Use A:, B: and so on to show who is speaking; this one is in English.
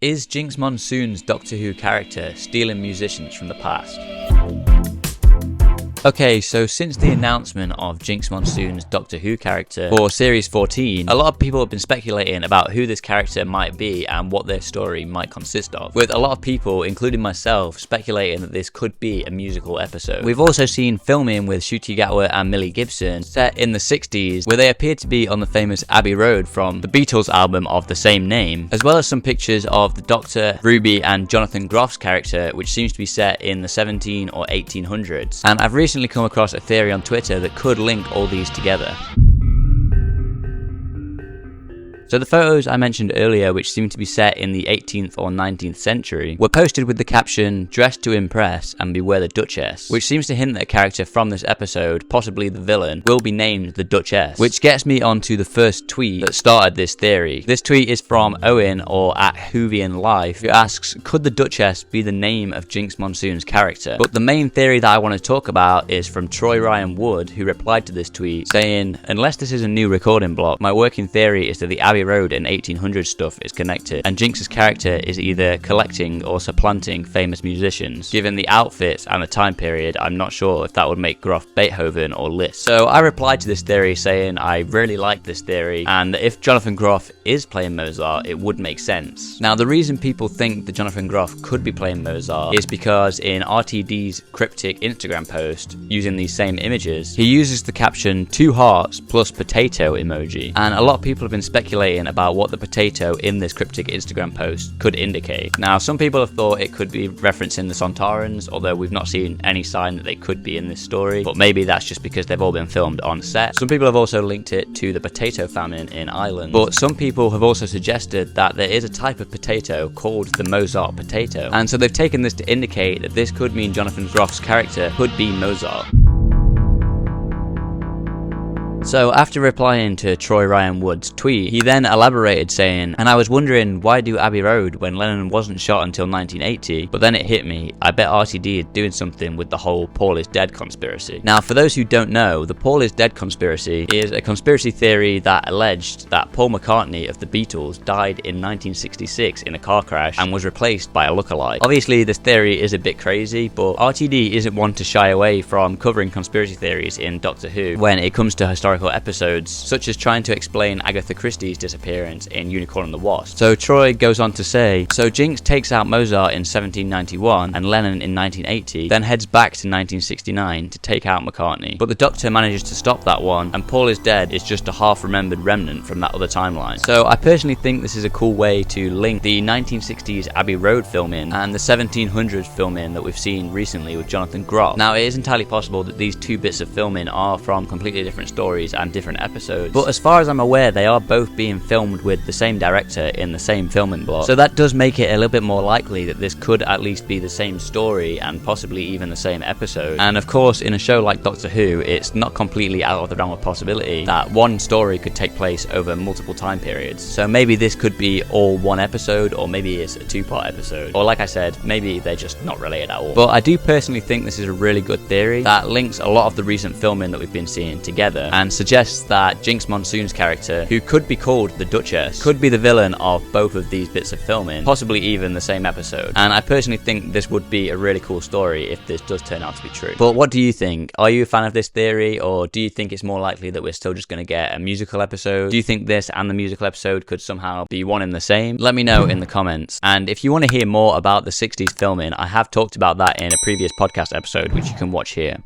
A: Is Jinkx Monsoon's Doctor Who character stealing musicians from the past? Okay, so since the announcement of Jinkx Monsoon's Doctor Who character for Series 14, a lot of people have been speculating about who this character might be and what their story might consist of, with a lot of people, including myself, speculating that this could be a musical episode. We've also seen filming with Ncuti Gatwa and Millie Gibson set in the 60s, where they appear to be on the famous Abbey Road from the Beatles album of the same name, as well as some pictures of the Doctor, Ruby and Jonathan Groff's character, which seems to be set in the 17 or 1800s. And I've recently come across a theory on Twitter that could link all these together. So the photos I mentioned earlier, which seem to be set in the 18th or 19th century, were posted with the caption, "Dressed to impress and beware the Duchess," which seems to hint that a character from this episode, possibly the villain, will be named the Duchess, which gets me onto the first tweet that started this theory. This tweet is from Owen, or at Whovian Life, who asks, could the Duchess be the name of Jinkx Monsoon's character? But the main theory that I want to talk about is from Troy Ryan Wood, who replied to this tweet saying, unless this is a new recording block, my working theory is that the Abbey Road and 1800 stuff is connected, and Jinkx's character is either collecting or supplanting famous musicians. Given the outfits and the time period, I'm not sure if that would make Groff Beethoven or Liszt. So I replied to this theory saying I really like this theory, and that if Jonathan Groff is playing Mozart, it would make sense. Now, the reason people think that Jonathan Groff could be playing Mozart is because in RTD's cryptic Instagram post, using these same images, he uses the caption 2 hearts plus potato emoji, and a lot of people have been speculating about what the potato in this cryptic Instagram post could indicate. Now, some people have thought it could be referencing the Sontarans, although we've not seen any sign that they could be in this story, but maybe that's just because they've all been filmed on set. Some people have also linked it to the potato famine in Ireland, but some people have also suggested that there is a type of potato called the Mozart potato, and so they've taken this to indicate that this could mean Jonathan Groff's character could be Mozart. So after replying to Troy Ryan Wood's tweet, he then elaborated saying, and I was wondering why do Abbey Road when Lennon wasn't shot until 1980, but then it hit me, I bet RTD is doing something with the whole Paul is dead conspiracy. Now, for those who don't know, the Paul is dead conspiracy is a conspiracy theory that alleged that Paul McCartney of the Beatles died in 1966 in a car crash and was replaced by a lookalike. Obviously, this theory is a bit crazy, but RTD isn't one to shy away from covering conspiracy theories in Doctor Who when it comes to historical episodes, such as trying to explain Agatha Christie's disappearance in Unicorn and the Wasp. So Troy goes on to say, so Jinkx takes out Mozart in 1791 and Lennon in 1980, then heads back to 1969 to take out McCartney. But the Doctor manages to stop that one, and Paul is dead is just a half-remembered remnant from that other timeline. So I personally think this is a cool way to link the 1960s Abbey Road filming and the 1700s filming that we've seen recently with Jonathan Groff. Now, it is entirely possible that these two bits of filming are from completely different stories and different episodes, but as far as I'm aware, they are both being filmed with the same director in the same filming block, so that does make it a little bit more likely that this could at least be the same story and possibly even the same episode. And of course, in a show like Doctor Who, it's not completely out of the realm of possibility that one story could take place over multiple time periods, so maybe this could be all one episode, or maybe it's a 2-part episode, or like I said, maybe they're just not related at all. But I do personally think this is a really good theory that links a lot of the recent filming that we've been seeing together, and suggests that Jinkx Monsoon's character, who could be called the Duchess, could be the villain of both of these bits of filming, possibly even the same episode. And I personally think this would be a really cool story if this does turn out to be true. But what do you think? Are you a fan of this theory, or do you think it's more likely that we're still just going to get a musical episode? Do you think this and the musical episode could somehow be one and the same? Let me know in the comments. And if you want to hear more about the 60s filming, I have talked about that in a previous podcast episode, which you can watch here.